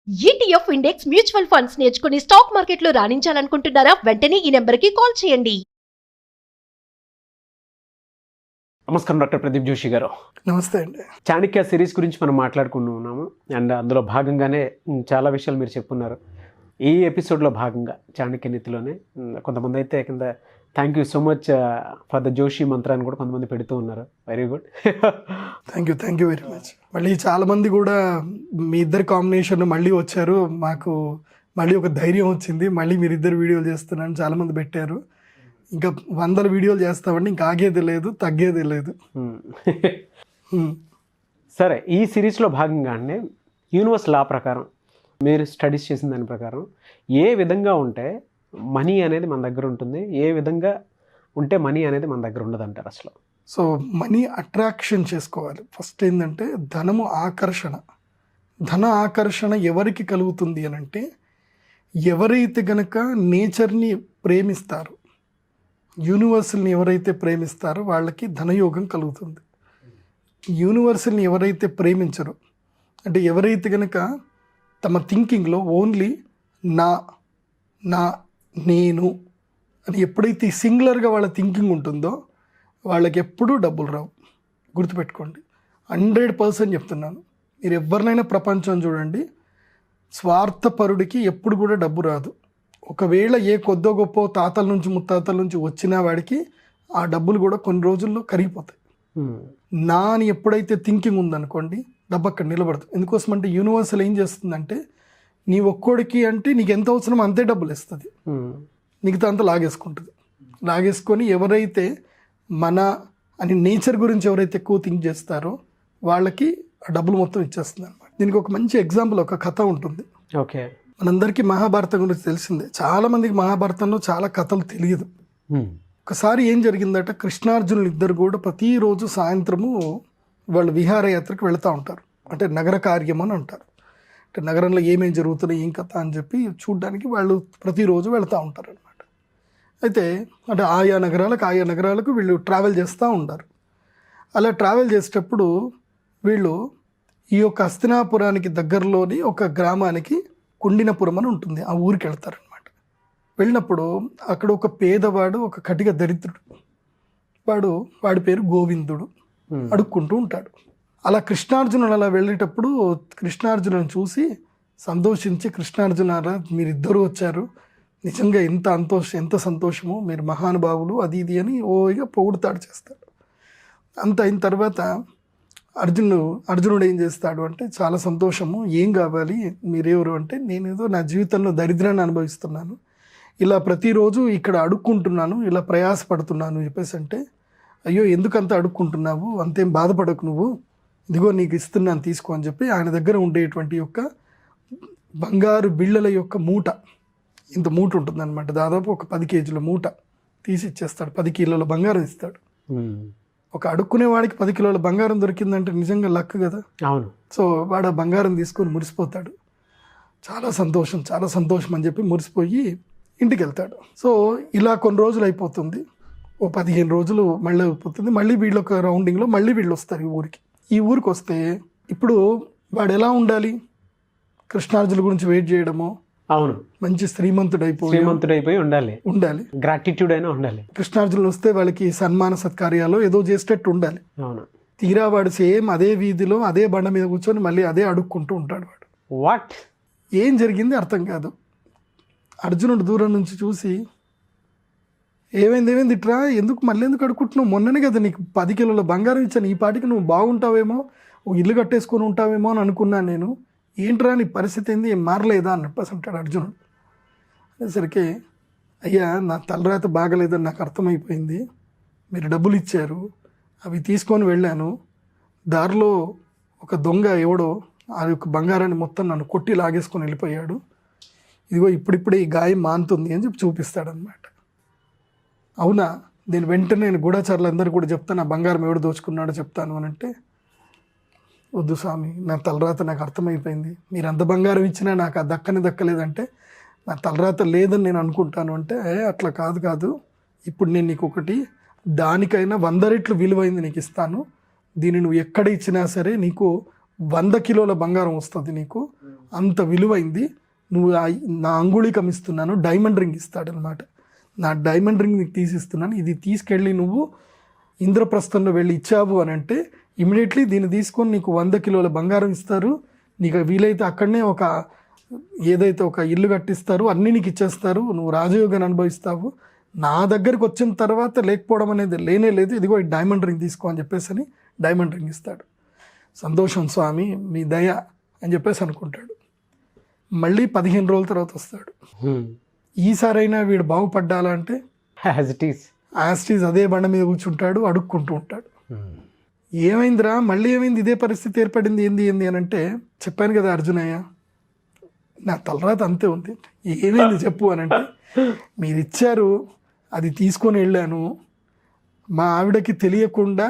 ETF index mutual funds నేర్చుకుని stock మార్కెట్లో రాణించాలనుకుంటున్నారా? వెంటనే ఈ నెంబర్కి కాల్ చేయండి. నమస్కారం డాక్టర్ ప్రదీప్ జోషి గారు. నమస్తే అండి. చాణక్య సిరీస్ గురించి మనం మాట్లాడుకుంటున్నాము అండ్ అందులో భాగంగానే చాలా విషయాలు మీరు చెప్పున్నారు. ఈ ఎపిసోడ్లో భాగంగా చాణక్య నీతిలోనే కొంతమంది అయితే కింద thank you so much for the Joshi మంత్రాన్ని కూడా కొంతమంది పెడుతూ ఉన్నారు. Very good. Thank you very much. మళ్ళీ చాలామంది కూడా మీ ఇద్దరు కాంబినేషన్ మళ్ళీ వచ్చారు, మాకు మళ్ళీ ఒక ధైర్యం వచ్చింది, మళ్ళీ మీరు ఇద్దరు వీడియోలు చేస్తున్నారని చాలామంది పెట్టారు. ఇంకా 100 వీడియోలు చేస్తామండి, ఇంకా ఆగేది లేదు, తగ్గేది లేదు. సరే, ఈ సిరీస్లో భాగంగానే యూనివర్స్ లా ప్రకారం మీరు స్టడీస్ చేసిన దాని ప్రకారం ఏ విధంగా ఉంటే మనీ అనేది మన దగ్గర ఉంటుంది, ఏ విధంగా ఉంటే మనీ అనేది మన దగ్గర ఉండదు అంటారు అసలు? సో మనీ అట్రాక్షన్ చేసుకోవాలి. ఫస్ట్ ఏంటంటే ధనము ఆకర్షణ. ధన ఆకర్షణ ఎవరికి కలుగుతుంది అని అంటే ఎవరైతే గనక నేచర్ని ప్రేమిస్తారో, యూనివర్సల్ని ఎవరైతే ప్రేమిస్తారో వాళ్ళకి ధనయోగం కలుగుతుంది. యూనివర్సల్ని ఎవరైతే ప్రేమించరో, అంటే ఎవరైతే గనక తమ థింకింగ్లో ఓన్లీ నా నా నేను అని ఎప్పుడైతే సింగులర్గా వాళ్ళ థింకింగ్ ఉంటుందో వాళ్ళకి ఎప్పుడూ డబ్బులు రావు. గుర్తుపెట్టుకోండి, 100% చెప్తున్నాను. మీరు ఎవరినైనా ప్రపంచం చూడండి, స్వార్థపరుడికి ఎప్పుడు కూడా డబ్బు రాదు. ఒకవేళ ఏ కొద్దో గొప్ప తాతల నుంచి ముత్తాతల నుంచి వచ్చిన వాడికి ఆ డబ్బులు కూడా కొన్ని రోజుల్లో కరిగిపోతాయి. నా అని ఎప్పుడైతే థింకింగ్ ఉందనుకోండి, డబ్బు అక్కడ నిలబడదు. ఎందుకోసం అంటే యూనివర్సల్ ఏం చేస్తుందంటే నీ ఒక్కోడికి అంటే నీకు ఎంత అవసరమో అంతే డబ్బులు ఇస్తుంది, మిగతా అంతా లాగేసుకుంటుంది. లాగేసుకొని ఎవరైతే మన అని నేచర్ గురించి ఎవరైతే ఎక్కువ థింక్ చేస్తారో వాళ్ళకి ఆ డబ్బులు మొత్తం ఇచ్చేస్తుంది అనమాట. దీనికి ఒక మంచి ఎగ్జాంపుల్, ఒక కథ ఉంటుంది. ఓకే, మనందరికీ మహాభారతం గురించి తెలిసిందే. చాలామందికి మహాభారతంలో చాలా కథలు తెలియదు. ఒకసారి ఏం జరిగిందట, కృష్ణార్జునులు ఇద్దరు కూడా ప్రతిరోజు సాయంత్రము వాళ్ళు విహారయాత్రకు వెళుతూ ఉంటారు. అంటే నగర కార్యం అని అంటారు. అంటే నగరంలో ఏమేమి జరుగుతున్నాయి, ఏం కథ అని చెప్పి చూడడానికి వాళ్ళు ప్రతిరోజు వెళుతూ ఉంటారు అనమాట. అయితే అంటే ఆయా నగరాలకు వీళ్ళు ట్రావెల్ చేస్తూ ఉంటారు. అలా ట్రావెల్ చేసేటప్పుడు వీళ్ళు ఈ యొక్క హస్తినాపురానికి దగ్గరలోని ఒక గ్రామానికి కుండినపురం అని ఉంటుంది, ఆ ఊరికి వెళ్తారనమాట. వెళ్ళినప్పుడు అక్కడ ఒక పేదవాడు, ఒక కటిక దరిద్రుడు, వాడి పేరు గోవిందుడు, అడుక్కుంటూ ఉంటాడు. అలా కృష్ణార్జునుడు అలా వెళ్ళేటప్పుడు కృష్ణార్జునుని చూసి సంతోషించి, కృష్ణార్జునారా మీరిద్దరూ వచ్చారు, నిజంగా ఎంత సంతోషము, మీరు మహానుభావులు, అది ఇది అని ఇక పొగుడుతాడు, చేస్తాడు. అంత అయిన తర్వాత అర్జునుడు ఏం చేస్తాడు అంటే, చాలా సంతోషము, ఏం కావాలి, మీరెవరు అంటే, నేనేదో నా జీవితంలో దరిద్రాన్ని అనుభవిస్తున్నాను, ఇలా ప్రతిరోజు ఇక్కడ అడుక్కుంటున్నాను, ఇలా ప్రయాసపడుతున్నాను చెప్పేసి అంటే, అయ్యో ఎందుకంత అడుక్కుంటున్నావు, అంతేం బాధపడకు నువ్వు, ఇదిగో నీకు ఇస్తున్నాను తీసుకో అని చెప్పి ఆయన దగ్గర ఉండేటువంటి యొక్క బంగారు బిళ్ళల యొక్క మూట, ఇంత మూట ఉంటుందన్నమాట, దాదాపు ఒక 10 కేజీల మూట తీసి ఇచ్చేస్తాడు. 10 కిలోల బంగారం ఇస్తాడు. ఒక అడుక్కునే వాడికి 10 కిలోల బంగారం దొరికిందంటే నిజంగా లక్ కదా. అవును. సో వాడు ఆ బంగారం తీసుకొని మురిసిపోతాడు. చాలా సంతోషం అని చెప్పి మురిసిపోయి ఇంటికి వెళ్తాడు. సో ఇలా కొన్ని రోజులు అయిపోతుంది, ఓ 15 రోజులు మళ్ళీ అయిపోతుంది. మళ్ళీ వీళ్ళు ఒక రౌండింగ్లో మళ్ళీ వీళ్ళు వస్తారు ఈ ఊరికి వస్తే ఇప్పుడు వాడు ఎలా ఉండాలి, కృష్ణార్జునుల గురించి వెయిట్ చేయడము, అవును, మంచి శ్రీమంతుడైపోయి ఉండాలి, గ్రాటిట్యూడ్ అయినా ఉండాలి. కృష్ణార్జునులు వస్తే వాళ్ళకి సన్మాన సత్కార్యాలు ఏదో చేసేటట్టు ఉండాలి. అవును. తీరా వాడు సేమ్ అదే వీధిలో అదే బండ మీద కూర్చొని మళ్ళీ అదే అడుక్కుంటూ ఉంటాడు. వాట్ ఏం జరిగింది అర్థం కాదు. అర్జునుడు దూరం నుంచి చూసి, ఏమైంది ఇట్రా, మళ్ళీ ఎందుకు అడుక్కుంటున్నావు, మొన్ననే కదా నీకు 10 కిలోల బంగారం ఇచ్చాను, ఈ పాటికి నువ్వు బాగుంటావేమో, ఇల్లు కట్టేసుకొని ఉంటావేమో అని అనుకున్నాను నేను, ఏంట్రా నీ పరిస్థితి ఏంది, ఏం మారలేదా అని చెప్పేసి అంటాడు అర్జునుడు. అనేసరికి, అయ్యా నా తలరాత బాగలేదని నాకు అర్థమైపోయింది, మీరు డబ్బులు ఇచ్చారు, అవి తీసుకొని వెళ్ళాను, దారిలో ఒక దొంగ ఎవడో ఆ యొక్క బంగారాన్ని మొత్తం నన్ను కొట్టి లాగేసుకొని వెళ్ళిపోయాడు, ఇదిగో ఇప్పుడిప్పుడే ఈ గాయం మానుతుంది అని చెప్పి చూపిస్తాడనమాట. అవునా, నేను గూఢచారులందరూ కూడా చెప్తాను, ఆ బంగారం ఎవడు దోచుకున్నాడో చెప్తాను అని అంటే, వద్దు స్వామి, నా తలరాత నాకు అర్థమైపోయింది, మీరు అంత బంగారం ఇచ్చినా నాకు ఆ దక్కలేదంటే నా తలరాత లేదని నేను అనుకుంటాను అంటే, అట్లా కాదు, ఇప్పుడు నేను నీకు ఒకటి దానికైనా 100 రెట్లు విలువైంది నీకు ఇస్తాను, దీన్ని నువ్వు ఎక్కడ ఇచ్చినా సరే నీకు 100 కిలోల బంగారం వస్తుంది నీకు, అంత విలువైంది, నువ్వు నా అంగుళీకం ఇస్తున్నాను, డైమండ్ రింగ్ ఇస్తాడనమాట. నా డైమండ్ రింగ్ నీకు తీసిస్తున్నాను, ఇది తీసుకెళ్ళి నువ్వు ఇంద్రప్రస్థంలో వెళ్ళి ఇచ్చావు అని అంటే ఇమీడియట్లీ దీన్ని తీసుకొని నీకు 100 కిలోల బంగారం ఇస్తారు. నీకు వీలైతే అక్కడనే ఏదైతే ఒక ఇల్లు కట్టిస్తారు, అన్నీ నీకు ఇచ్చేస్తారు, నువ్వు రాజయోగాన్ని అనుభవిస్తావు. నా దగ్గరికి వచ్చిన తర్వాత లేకపోవడం అనేది లేనే లేదు, ఇదిగో ఈ డైమండ్ రింగ్ తీసుకో అని చెప్పేసి డైమండ్ రింగ్ ఇస్తాడు. సంతోషం స్వామి, మీ దయ అని చెప్పేసి అనుకుంటాడు. మళ్ళీ 15 రోజుల తర్వాత వస్తాడు. ఈసారైనా వీడు బాగుపడ్డాలంటే యాజ్ ఇట్ ఈజ్ అదే బండ మీద కూర్చుంటాడు, అడుక్కుంటూ ఉంటాడు. ఏమైందిరా, మళ్ళీ ఏమైంది, ఇదే పరిస్థితి ఏర్పడింది, ఏంది అని అంటే, చెప్పాను కదా అర్జునయ్య, నా తలరాత అంతే ఉంది, ఏమైంది చెప్పు అని అంటే, మీరు ఇచ్చారు, అది తీసుకొని వెళ్ళాను, మా ఆవిడకి తెలియకుండా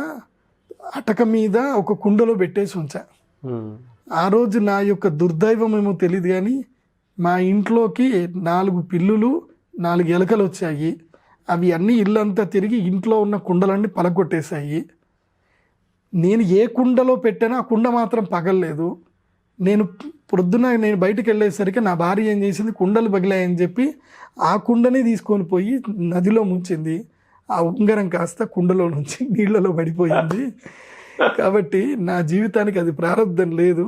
అటక మీద ఒక కుండలో పెట్టేసి ఉంచా. ఆ రోజు నా యొక్క దుర్దైవం ఏమో తెలియదు కానీ మా ఇంట్లోకి 4 పిల్లులు 4 ఎలకలు వచ్చాయి. అవి అన్నీ ఇల్లంతా తిరిగి ఇంట్లో ఉన్న కుండలన్నీ పలగొట్టేశాయి. నేను ఏ కుండలో పెట్టానో ఆ కుండ మాత్రం పగలలేదు. పొద్దున నేను బయటకు వెళ్ళేసరికి నా భార్య ఏం చేసింది, కుండలు పగిలాయని చెప్పి ఆ కుండని తీసుకొని పోయి నదిలో ముంచింది. ఆ ఉంగరం కాస్త కుండలో నుంచి నీళ్ళలో పడిపోయింది. కాబట్టి నా జీవితానికి అది ప్రారంధం లేదు,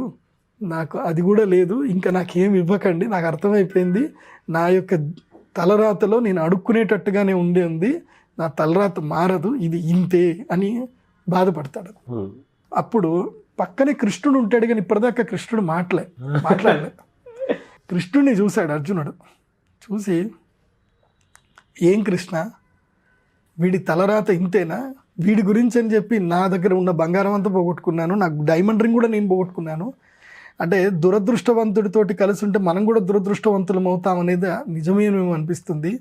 నాకు అది కూడా లేదు, ఇంకా నాకేం ఇవ్వకండి, నాకు అర్థమైపోయింది, నా యొక్క తలరాతలో నేను అడుక్కునేటట్టుగానే ఉంది, నా తలరాత మారదు, ఇది ఇంతే అని బాధపడతాడు. అప్పుడు పక్కనే కృష్ణుడు ఉంటాడు కానీ ఇప్పటిదాకా కృష్ణుడు మాట్లాడలేదు. కృష్ణుడిని చూశాడు అర్జునుడు. చూసి, ఏం కృష్ణ, వీడి తలరాత ఇంతేనా, వీడి గురించి అని చెప్పి నా దగ్గర ఉన్న బంగారం అంతా పోగొట్టుకున్నాను, నాకు డైమండ్ రింగ్ కూడా నేను పోగొట్టుకున్నాను, అంటే దురదృష్టవంతుడితోటి కలిసి ఉంటే మనం కూడా దురదృష్టవంతులం అవుతాం అనేది నిజమేమేమో అనిపిస్తుంది.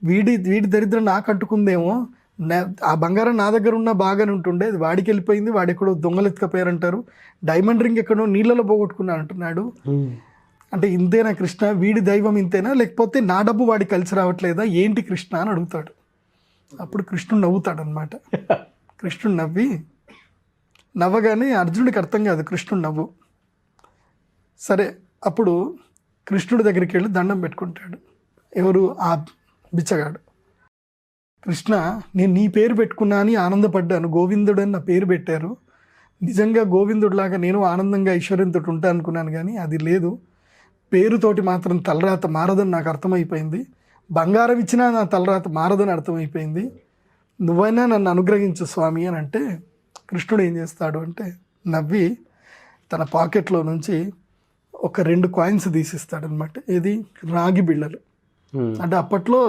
వీడి దరిద్రం నాకు అంటుకుందేమో, ఆ బంగారం నా దగ్గర ఉన్న బాగానే ఉంటుండే, అది వాడికి వెళ్ళిపోయింది, వాడు ఎక్కడో దొంగలెత్తుకపోయారంటారు, డైమండ్ రింగ్ ఎక్కడో నీళ్ళలో పోగొట్టుకున్నా అంటున్నాడు. అంటే ఇంతేనా కృష్ణ, వీడి దైవం ఇంతేనా, లేకపోతే నా డబ్బు వాడికి కలిసి రావట్లేదా, ఏంటి కృష్ణ అని అడుగుతాడు. అప్పుడు కృష్ణుడు నవ్వుతాడు అనమాట. కృష్ణుడు నవ్వగానే అర్జునుడికి అర్థం కాదు కృష్ణుడు నవ్వు. సరే, అప్పుడు కృష్ణుడి దగ్గరికి వెళ్ళి దండం పెట్టుకుంటాడు. ఎవరు, ఆ బిచ్చగాడు. కృష్ణ, నేను నీ పేరు పెట్టుకున్నా అని ఆనందపడ్డాను, గోవిందుడు అని నా పేరు పెట్టారు, నిజంగా గోవిందుడిలాగా నేను ఆనందంగా ఐశ్వర్యంతో ఉంటాను అనుకున్నాను, కానీ అది లేదు, పేరుతోటి మాత్రం తలరాత మారదని నాకు అర్థమైపోయింది, బంగారం ఇచ్చినా నా తలరాత మారదని అర్థమైపోయింది, నువ్వైనా నన్ను అనుగ్రహించు స్వామి అని అంటే, కృష్ణుడు ఏం చేస్తాడు అంటే నవ్వి తన పాకెట్లో నుంచి ఒక 2 కాయిన్స్ తీసిస్తాడు అనమాట. ఏది, రాగి బిళ్ళలు. అంటే అప్పట్లో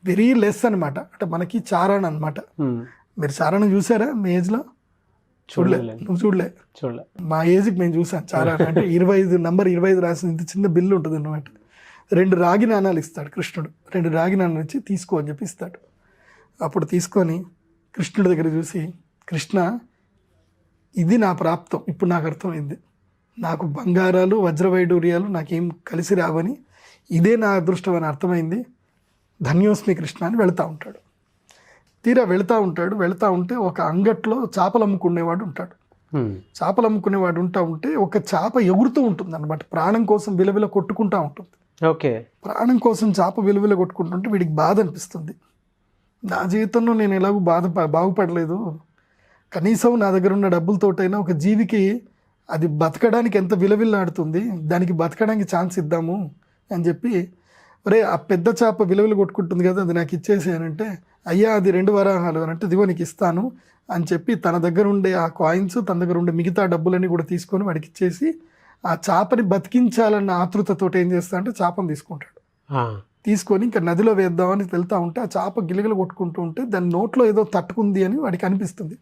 వెరీ లెస్ అనమాట, అంటే మనకి చారణ అనమాట. మీరు చారణ చూసారా మీ ఏజ్లో? నువ్వు చూడలే. మా ఏజ్కి మేము చూసాం చారణ. అంటే 25 నంబర్ 25 రాసిన ఇంత చిన్న బిల్లు ఉంటుంది అనమాట. 2 రాగి నాణాలు ఇస్తాడు కృష్ణుడు. 2 రాగి నాణాలు ఇచ్చి తీసుకో అని చెప్పి ఇస్తాడు. అప్పుడు తీసుకొని కృష్ణుడి దగ్గర చూసి, కృష్ణ, ఇది నా ప్రాప్తం, ఇప్పుడు నాకు అర్థమైంది, నాకు బంగారాలు వజ్రవైడూర్యాలు నాకేం కలిసి రావని, ఇదే నా అదృష్టం అని అర్థమైంది, ధన్యోస్మి కృష్ణ అని వెళుతూ ఉంటాడు. తీరా వెళుతూ ఉంటే ఒక అంగట్లో చేపలు అమ్ముకునేవాడు ఉంటాడు. చేపలు అమ్ముకునేవాడు ఉంటే ఒక చేప ఎగురుతూ ఉంటుంది అనమాట, ప్రాణం కోసం విలవిల కొట్టుకుంటూ ఉంటుంది. ఓకే, ప్రాణం కోసం చేప విలువిల కొట్టుకుంటుంటే వీడికి బాధ అనిపిస్తుంది. నా జీవితంలో నేను ఎలాగూ బాగుపడలేదు, కనీసం నా దగ్గర ఉన్న డబ్బులతోటైనా ఒక జీవికి అది బతకడానికి ఎంత విలవిల్లాడుతుంది, దానికి బతకడానికి ఛాన్స్ ఇద్దాము అని చెప్పి, ఒరే ఆ పెద్ద చేప విలువలు కొట్టుకుంటుంది కదా, అది నాకు ఇచ్చేసానంటే, అయ్యా అది 2 వరాహాలు అని అంటే, దిగో నీకు ఇస్తాను అని చెప్పి తన దగ్గర ఉండే ఆ కాయిన్స్, తన దగ్గర ఉండే మిగతా డబ్బులన్నీ కూడా తీసుకొని వాడికి ఇచ్చేసి, ఆ చేపని బతికించాలన్న ఆతృతతో ఏం చేస్తా అంటే చేపను తీసుకుంటాడు. తీసుకొని ఇంకా నదిలో వేద్దామని వెళ్తూ ఉంటే ఆ చేప గిలగిలు కొట్టుకుంటూ ఉంటే దాని నోట్లో ఏదో తట్టుకుంది అని వాడికి అనిపిస్తుంది.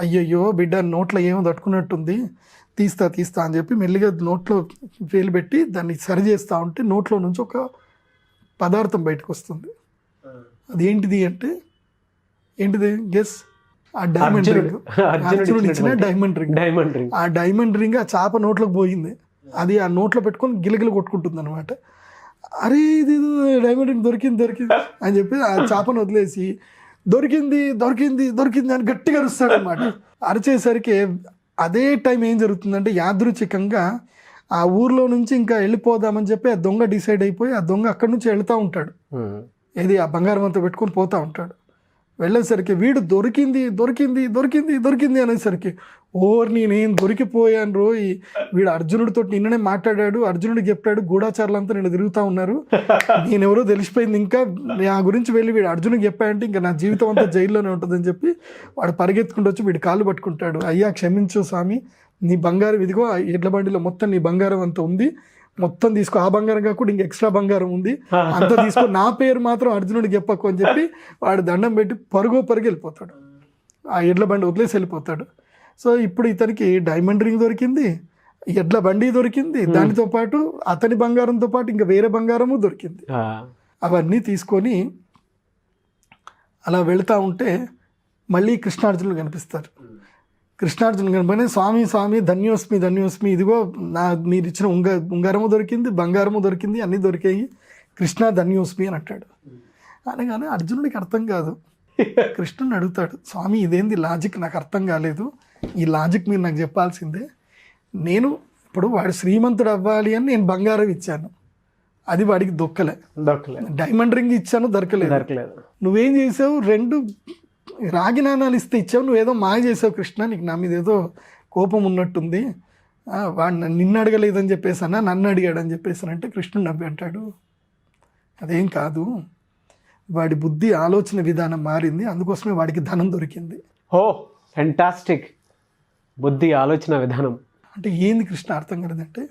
అయ్యయ్యో బిడ్డ నోట్లో ఏమో తట్టుకున్నట్టుంది, తీస్తా అని చెప్పి మెల్లిగా నోట్లో వేలు పెట్టి దాన్ని సరి చేస్తూ ఉంటే నోట్లో నుంచి ఒక పదార్థం బయటకు వస్తుంది. అదేంటిది అంటే, ఏంటిది గెస్? ఆ డైమండ్ రింగ్. అర్జునుడు ఇచ్చిన డైమండ్ రింగ్. ఆ డైమండ్ రింగ్ ఆ చేప నోట్లోకి పోయింది. అది ఆ నోట్లో పెట్టుకొని గిలగిల కొట్టుకుంటుంది అనమాట. అరే ఇది డైమండ్ రింగ్ దొరికింది అని చెప్పి ఆ చేపను వదిలేసి దొరికింది అని గట్టిగా అరుస్తాడు అనమాట. అరిచేసరికి అదే టైం ఏం జరుగుతుందంటే యాదృచ్ఛికంగా ఆ ఊర్లో నుంచి ఇంకా వెళ్ళిపోదామని చెప్పి ఆ దొంగ డిసైడ్ అయిపోయి ఆ దొంగ అక్కడి నుంచి వెళ్తూ ఉంటాడు. ఏది ఆ బంగారం అంతా పెట్టుకొని పోతూ ఉంటాడు. వెళ్ళేసరికి వీడు దొరికింది దొరికింది దొరికింది దొరికింది అనేసరికి ఓర్ని నేను దొరికిపోయాను రోయ్, వీడు అర్జునుడితో నిన్ననే మాట్లాడాడు, అర్జునుడికి చెప్పాడు గూఢాచారులంతా నేను తిరుగుతూ ఉన్నారు, నేనెవరో తెలిసిపోయింది, ఇంకా నా గురించి వెళ్ళి వీడు అర్జునుడికి చెప్పాడంటే ఇంకా నా జీవితం అంతా జైల్లోనే ఉంటుందని చెప్పి వాడు పరిగెత్తుకుంటూ వచ్చి వీడి కాళ్ళు పట్టుకుంటాడు. అయ్యా క్షమించు స్వామి, నీ బంగారం ఇదిగో ఎడ్ల బండిలో మొత్తం నీ బంగారం అంతా ఉంది, మొత్తం తీసుకో, ఆ బంగారం కాకుండా ఇంక ఎక్స్ట్రా బంగారం ఉంది అంత తీసుకో, నా పేరు మాత్రం అర్జునుడికి చెప్పకు అని చెప్పి వాడు దండం పెట్టి పరుగు వెళ్ళిపోతాడు. ఆ ఎడ్ల బండి వదిలేసి వెళ్ళిపోతాడు. సో ఇప్పుడు ఇతనికి డైమండ్ రింగ్ దొరికింది, ఎడ్ల బండి దొరికింది, దానితో పాటు అతని బంగారంతో పాటు ఇంకా వేరే బంగారము దొరికింది. అవన్నీ తీసుకొని అలా వెళుతూ ఉంటే మళ్ళీ కృష్ణార్జునులు కనిపిస్తారు. కృష్ణార్జునులు కనిపి స్వామి స్వామి ధన్యోస్మి ధన్యోస్మి, ఇదిగో మీరు ఇచ్చిన ఉంగరము దొరికింది, బంగారము దొరికింది, అన్నీ దొరికాయి, కృష్ణ ధన్యోస్మి అని అంటాడు. అనగానే అర్జునుడికి అర్థం కాదు. కృష్ణుని అడుగుతాడు, స్వామి ఇదేంది లాజిక్, నాకు అర్థం కాలేదు, ఈ లాజిక్ మీరు నాకు చెప్పాల్సిందే. నేను ఇప్పుడు వాడు శ్రీమంతుడు అవ్వాలి అని నేను బంగారం ఇచ్చాను, అది వాడికి దొక్కలే. డైమండ్ రింగ్ ఇచ్చాను, దొరకలేదు. నువ్వేం చేసావు, 2 రాగి నాణాలు ఇస్తే ఇచ్చావు, నువ్వేదో మాయ చేసావు కృష్ణ, నీకు నా మీద ఏదో కోపం ఉన్నట్టుంది, వాడు నిన్ను అడగలేదని చెప్పేసానా, నన్ను అడిగాడని చెప్పేసానంటే కృష్ణుడు నవ్వి అంటాడు, అదేం కాదు, వాడి బుద్ధి ఆలోచన విధానం మారింది, అందుకోసమే వాడికి ధనం దొరికింది. ఓ ఫెంటాస్టిక్, బుద్ధి ఆలోచన విధానం అంటే ఏంది కృష్ణ అర్థం కాలేదంటే,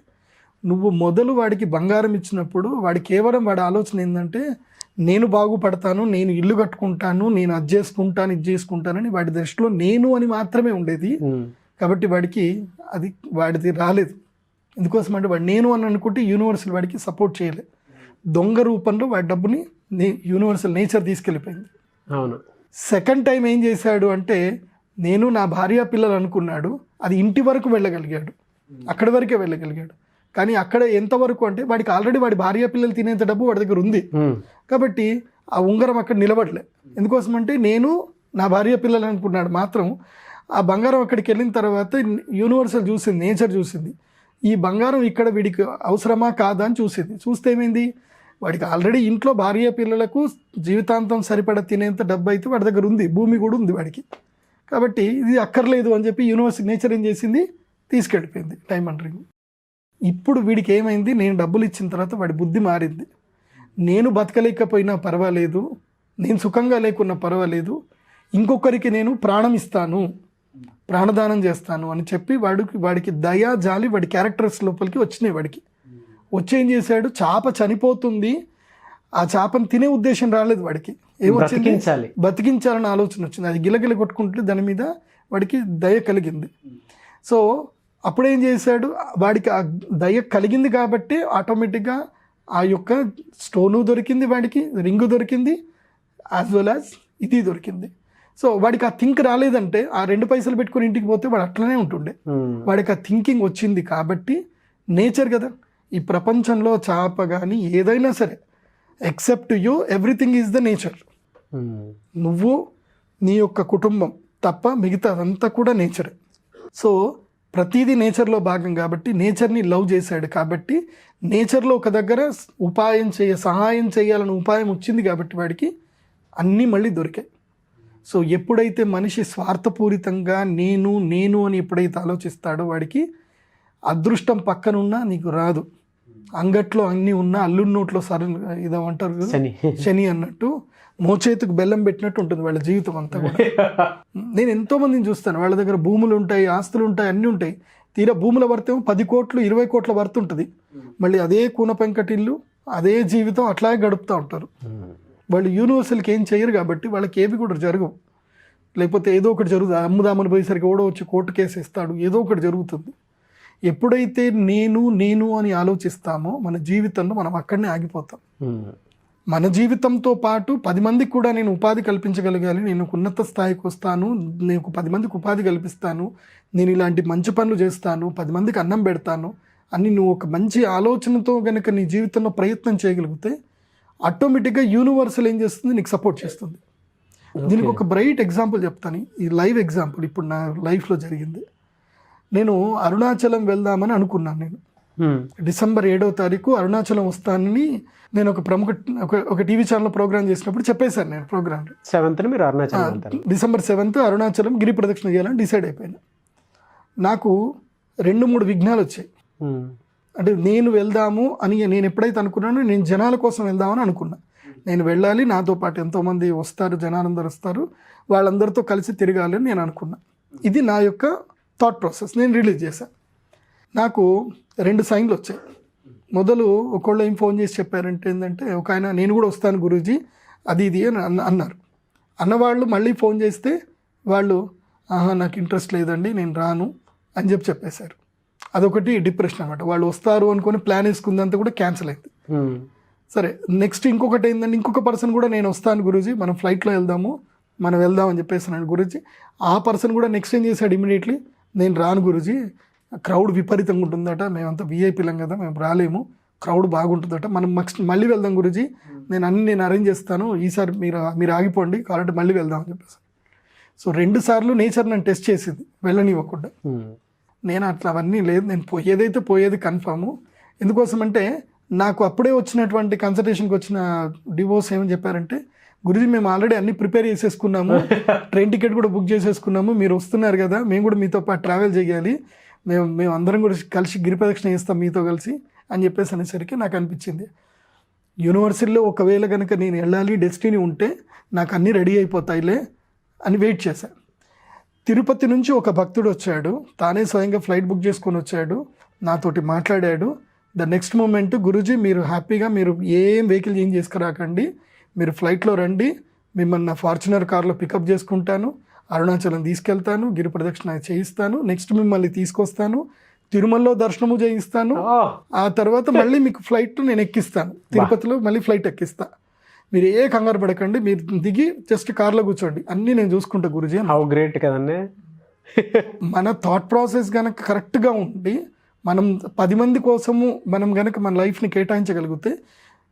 నువ్వు మొదలు వాడికి బంగారం ఇచ్చినప్పుడు వాడి కేవలం వాడి ఆలోచన ఏంటంటే నేను బాగుపడతాను, నేను ఇల్లు కట్టుకుంటాను, నేను అది చేసుకుంటాను ఇది చేసుకుంటానని వాడి దృష్టిలో నేను అని మాత్రమే ఉండేది. కాబట్టి వాడికి అది వాడిది రాలేదు. ఎందుకోసం అంటే వాడు నేను అని అనుకుంటే యూనివర్సల్ వాడికి సపోర్ట్ చేయలేదు. దొంగ రూపంలో వాడి డబ్బుని యూనివర్సల్ నేచర్ తీసుకెళ్ళిపోయింది. అవును. సెకండ్ టైం ఏం చేశాడు అంటే, నేను నా భార్య పిల్లలు అనుకున్నాడు, అది ఇంటి వరకు వెళ్ళగలిగాడు, అక్కడి వరకే వెళ్ళగలిగాడు. కానీ అక్కడ ఎంతవరకు అంటే వాడికి ఆల్రెడీ వాడి భార్య పిల్లలు తినేంత డబ్బు వాడి దగ్గర ఉంది. కాబట్టి ఆ ఉంగరం అక్కడ నిలబడలే. ఎందుకోసం అంటే నేను నా భార్య పిల్లలు అనుకున్నాడు, మాత్రం ఆ బంగారం అక్కడికి వెళ్ళిన తర్వాత యూనివర్సల్ చూసింది, నేచర్ చూసింది, ఈ బంగారం ఇక్కడ వీడికి అవసరమా కాదా అని చూసింది. చూస్తే ఏమైంది, వాడికి ఆల్రెడీ ఇంట్లో భార్య పిల్లలకు జీవితాంతం సరిపడ తినేంత డబ్బు అయితే వాడి దగ్గర ఉంది, భూమి కూడా ఉంది వాడికి. కాబట్టి ఇది అక్కర్లేదు అని చెప్పి యూనివర్సల్ నేచర్ ఏం చేసింది, తీసుకెళ్ళిపోయింది డైమండ్ రింగ్. ఇప్పుడు వీడికి ఏమైంది, నేను డబ్బులు ఇచ్చిన తర్వాత వాడి బుద్ధి మారింది. నేను బతకలేకపోయినా పర్వాలేదు, నేను సుఖంగా లేకున్నా పర్వాలేదు, ఇంకొకరికి నేను ప్రాణం ఇస్తాను, ప్రాణదానం చేస్తాను అని చెప్పి వాడికి దయా జాలి వాడి క్యారెక్టర్స్ లోపలికి వచ్చినాయి. వాడికి వచ్చి ఏం చేశాడు, చేప చనిపోతుంది, ఆ చేపను తినే ఉద్దేశం రాలేదు వాడికి, ఏమొచ్చింది, బతికించాలని ఆలోచన వచ్చింది. అది గిలగిల కొట్టుకుంటే దాని మీద వాడికి దయ కలిగింది. సో అప్పుడేం చేశాడు, వాడికి ఆ దయ కలిగింది కాబట్టి ఆటోమేటిక్గా ఆ యొక్క స్టోను దొరికింది, వాడికి రింగు దొరికింది, యాజ్ వెల్ యాజ్ ఇది దొరికింది. సో వాడికి ఆ థింక్ రాలేదంటే, ఆ 2 పైసలు పెట్టుకుని ఇంటికి పోతే వాడు అట్లనే ఉంటుండే. వాడికి ఆ థింకింగ్ వచ్చింది కాబట్టి, నేచర్ కదా ఈ ప్రపంచంలో, చేప కానీ ఏదైనా సరే, except you everything is the nature. నువ్వు నీ యొక్క కుటుంబం తప్ప మిగతా అదంతా కూడా నేచరే. సో ప్రతిదీ నేచర్లో భాగం కాబట్టి, నేచర్ని లవ్ చేశాడు కాబట్టి, నేచర్లో ఒక దగ్గర సహాయం చేయాలని ఉపాయం వచ్చింది కాబట్టి వాడికి అన్నీ మళ్ళీ దొరికాయి. సో ఎప్పుడైతే మనిషి స్వార్థపూరితంగా నేను నేను అని ఎప్పుడైతే ఆలోచిస్తాడో వాడికి అదృష్టం పక్కనున్నా నీకు రాదు. అంగట్లో అన్నీ ఉన్నా అల్లుడి నోట్లో ఇదేమంటారు కదా, శని అన్నట్టు మోచేతుకు బెల్లం పెట్టినట్టు ఉంటుంది వాళ్ళ జీవితం అంతా కూడా. నేను ఎంతోమందిని చూస్తాను, వాళ్ళ దగ్గర భూములు ఉంటాయి, ఆస్తులు ఉంటాయి, అన్నీ ఉంటాయి, తీరా భూముల వర్త్ ఏమో 10 కోట్లు 20 కోట్ల వర్త్ ఉంటుంది. మళ్ళీ అదే కూన పెంకటిల్లు, అదే జీవితం అట్లాగే గడుపుతూ ఉంటారు. వాళ్ళు యూనివర్సల్కి ఏం చేయరు కాబట్టి వాళ్ళకి ఏవి కూడా జరగవు. లేకపోతే ఏదో ఒకటి జరుగుతుంది, అమ్ముదామని పోయేసరికి కూడా వచ్చి కోర్టు కేసు ఇస్తాడు, ఏదో ఒకటి జరుగుతుంది. ఎప్పుడైతే నేను నేను అని ఆలోచిస్తామో మన జీవితంలో మనం అక్కడనే ఆగిపోతాం. మన జీవితంతో పాటు 10 మందికి కూడా నేను ఉపాధి కల్పించగలగాలి, నేను ఉన్నత స్థాయికి వస్తాను, నేను 10 మందికి ఉపాధి కల్పిస్తాను, నేను ఇలాంటి మంచి పనులు చేస్తాను, 10 మందికి అన్నం పెడతాను అని నువ్వు ఒక మంచి ఆలోచనతో కనుక నీ జీవితంలో ప్రయత్నం చేయగలిగితే ఆటోమేటిక్గా యూనివర్సల్ ఏం చేస్తుంది, నీకు సపోర్ట్ చేస్తుంది. దీనికి ఒక బ్రైట్ ఎగ్జాంపుల్ చెప్తాను, ఈ లైవ్ ఎగ్జాంపుల్ ఇప్పుడు నా లైఫ్లో జరిగింది. నేను అరుణాచలం వెళ్దామని అనుకున్నాను. నేను డిసెంబర్ 7వ తారీఖు అరుణాచలం వస్తానని నేను ఒక ప్రముఖ ఒక టీవీ ఛానల్ ప్రోగ్రామ్ చేసినప్పుడు చెప్పేశాను. నేను ప్రోగ్రాంలో 7th మీరు అరుణాచలం వెళ్తారు. డిసెంబర్ 7th అరుణాచలం గిరి ప్రదక్షిణ చేయాలని డిసైడ్ అయిపోయాను. నాకు 2-3 విఘ్నాలు వచ్చాయి. అంటే నేను వెళ్దాము అని నేను ఎప్పుడైతే అనుకున్నానో, నేను జనాల కోసం వెళ్దామని అనుకున్నా. నేను వెళ్ళాలి, నాతో పాటు ఎంతోమంది వస్తారు, జనాలందరూ వస్తారు, వాళ్ళందరితో కలిసి తిరగాలి అని నేను అనుకున్నా. ఇది నా యొక్క థాట్ ప్రాసెస్. నేను రిలీజ్ చేశాను. నాకు 2 సైన్లు వచ్చాయి. మొదలు ఒకళ్ళు ఏం ఫోన్ చేసి చెప్పారంటే ఏంటంటే, ఒక ఆయన నేను కూడా వస్తాను గురూజీ అది ఇది అని అన్నారు. అన్నవాళ్ళు మళ్ళీ ఫోన్ చేస్తే వాళ్ళు నాకు ఇంట్రెస్ట్ లేదండి, నేను రాను అని చెప్పేశారు. అదొకటి డిప్రెషన్ అనమాట. వాళ్ళు వస్తారు అనుకుని ప్లాన్ వేసుకుందంతా కూడా క్యాన్సిల్ అయింది. సరే, నెక్స్ట్ ఇంకొకటి ఏంటంటే, ఇంకొక పర్సన్ కూడా నేను వస్తాను గురూజీ, మనం ఫ్లైట్లో మనం వెళ్దాం అని చెప్పేసాను గురూజీ. ఆ పర్సన్ కూడా నెక్స్ట్ ఏం చేశాడు, ఇమీడియట్లీ నేను రాను గురూజీ, క్రౌడ్ విపరీతంగా ఉంటుందట, మేమంతా వీఐపీలం కదా, మేము రాలేము, క్రౌడ్ బాగుంటుందట, మనం మళ్ళీ వెళ్దాం గురూజీ, నేను అరేంజ్ చేస్తాను, ఈసారి మీరు ఆగిపోండి, కావాలంటే మళ్ళీ వెళ్దాం అని చెప్పేసి. సో 2 సార్లు నేచర్ నన్ను టెస్ట్ చేసింది వెళ్ళనివ్వకుండా. నేను అట్లా అవన్నీ లేదు, నేను పోయేది కన్ఫాము. ఎందుకోసం అంటే, నాకు అప్పుడే వచ్చినటువంటి కన్సల్టేషన్కి వచ్చిన డివోర్స్ ఏమని చెప్పారంటే, గురూజీ మేము ఆల్రెడీ అన్ని ప్రిపేర్ చేసేసుకున్నాము, ట్రైన్ టికెట్ కూడా బుక్ చేసేసుకున్నాము, మీరు వస్తున్నారు కదా, మేము కూడా మీతో పాటు ట్రావెల్ చేయాలి, మేము అందరం కూడా కలిసి గిరి ప్రదక్షిణ చేస్తాం మీతో కలిసి అని చెప్పేసి అనేసరికి నాకు అనిపించింది, యూనివర్సిటీలో ఒకవేళ కనుక నేను వెళ్ళాలి డెస్టినీ ఉంటే నాకు అన్నీ రెడీ అయిపోతాయిలే అని వెయిట్ చేశాను. తిరుపతి నుంచి ఒక భక్తుడు వచ్చాడు, తానే స్వయంగా ఫ్లైట్ బుక్ చేసుకొని వచ్చాడు, నాతోటి మాట్లాడాడు. ద నెక్స్ట్ మూమెంట్, గురూజీ మీరు హ్యాపీగా మీరు ఏం వెహికల్ చేంజ్ చేసుకురాకండి, మీరు ఫ్లైట్లో రండి, మిమ్మల్ని నా ఫార్చునర్ కార్లో పికప్ చేసుకుంటాను, అరుణాచలం తీసుకెళ్తాను, గిరి ప్రదక్షిణ చేయిస్తాను, నెక్స్ట్ మిమ్మల్ని తీసుకొస్తాను, తిరుమలలో దర్శనము చేయిస్తాను, ఆ తర్వాత మళ్ళీ మీకు ఫ్లైట్ నేను ఎక్కిస్తాను, తిరుపతిలో మళ్ళీ ఫ్లైట్ ఎక్కిస్తా, మీరు ఏ కంగారు పడకండి, మీరు దిగి జస్ట్ కార్లో కూర్చోండి, అన్నీ నేను చూసుకుంటా గురూజీ. హౌ గ్రేట్ కదండి. మన థాట్ ప్రాసెస్ కనుక కరెక్ట్గా ఉండి మనం 10 మంది కోసము మనం కనుక మన లైఫ్ని కేటాయించగలిగితే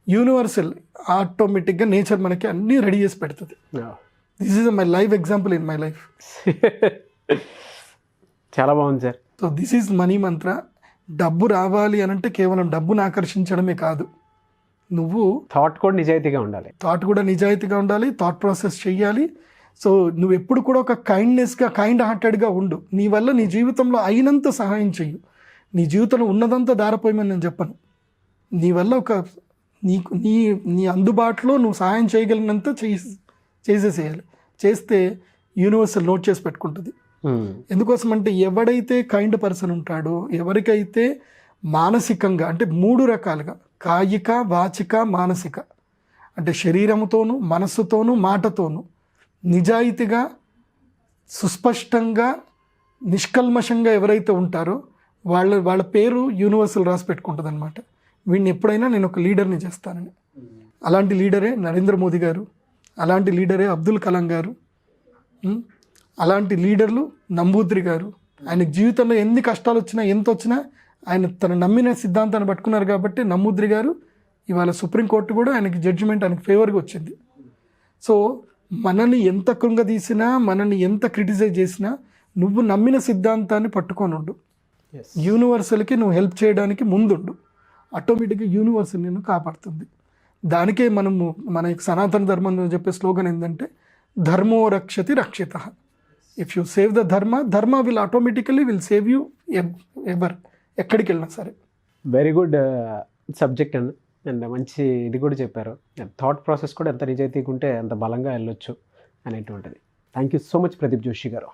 యూనివర్సల్ ఆటోమేటిక్గా నేచర్ మనకి అన్నీ రెడీ చేసి పెడుతుంది. This is my life example in my life. చాలా బాగుంది sir. So this is money మంత్ర. డబ్బు రావాలి అనంటే కేవలం డబ్బును ఆకర్షించడమే కాదు, నువ్వు థాట్ కూడా నిజాయితీగా ఉండాలి, థాట్ ప్రాసెస్ చెయ్యాలి. సో నువ్వు ఎప్పుడు కూడా ఒక కైండ్ హార్టెడ్గా ఉండు. నీ వల్ల నీ జీవితంలో అయినంత సహాయం చెయ్యు. నీ జీవితంలో ఉన్నదంతా దారిపోయమని నేను చెప్పను. నీ వల్ల నీ అందుబాటులో నువ్వు సహాయం చేయగలిగినంత చేసేసేయాలి. చేస్తే యూనివర్సల్ నోట్ చేసి పెట్టుకుంటుంది. ఎందుకోసం అంటే, ఎవడైతే కైండ్ పర్సన్ ఉంటాడో, ఎవరికైతే మానసికంగా అంటే 3 రకాలుగా, కాయిక, వాచిక, మానసిక, అంటే శరీరముతోనూ మనస్సుతోనూ మాటతోనూ నిజాయితీగా సుస్పష్టంగా నిష్కల్మషంగా ఎవరైతే ఉంటారో వాళ్ళ పేరు యూనివర్సల్ రాసి పెట్టుకుంటుంది అనమాట. వీడిని ఎప్పుడైనా నేను ఒక లీడర్ని చేస్తానని. అలాంటి లీడరే నరేంద్ర మోదీ గారు, అలాంటి లీడరే అబ్దుల్ కలాం గారు, అలాంటి లీడర్లు నంబూద్రి గారు. ఆయనకు జీవితంలో ఎన్ని కష్టాలు వచ్చినా ఎంత వచ్చినా ఆయన తన నమ్మిన సిద్ధాంతాన్ని పట్టుకున్నారు కాబట్టి నంబూద్రి గారు ఇవాళ సుప్రీంకోర్టు కూడా ఆయనకి జడ్జిమెంట్ ఆయనకి ఫేవర్గా వచ్చింది. సో మనల్ని ఎంత కృంగదీసినా, మనల్ని ఎంత క్రిటిసైజ్ చేసినా, నువ్వు నమ్మిన సిద్ధాంతాన్ని పట్టుకొని ఉండు. యూనివర్సల్కి నువ్వు హెల్ప్ చేయడానికి ముందుండు. ఆటోమేటిక్గా యూనివర్సల్ నిన్ను కాపాడుతుంది. దానికే మన సనాతన ధర్మంలో చెప్పే స్లోగన్ ఏంటంటే, ధర్మో రక్షతి రక్షిత. ఇఫ్ యూ సేవ్ ద ధర్మ విల్ ఆటోమేటికలీ సేవ్ యూ ఎక్కడికి వెళ్ళినా సరే. వెరీ గుడ్ సబ్జెక్ట్ అండి. అండ్ మంచి ఇది కూడా చెప్పారు. థాట్ ప్రాసెస్ కూడా ఎంత నిజాయితీగా ఉంటే అంత బలంగా వెళ్ళొచ్చు అనేటువంటిది. Thank you so much Pradeep Joshi గారు.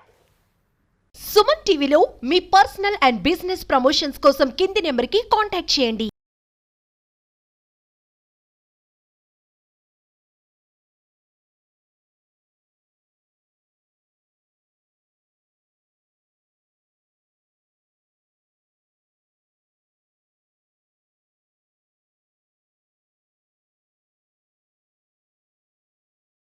సుమన్ టీవీలో మీ పర్సనల్ అండ్ బిజినెస్ ప్రమోషన్స్ కోసం కింది నెంబర్కి కాంటాక్ట్ చేయండి.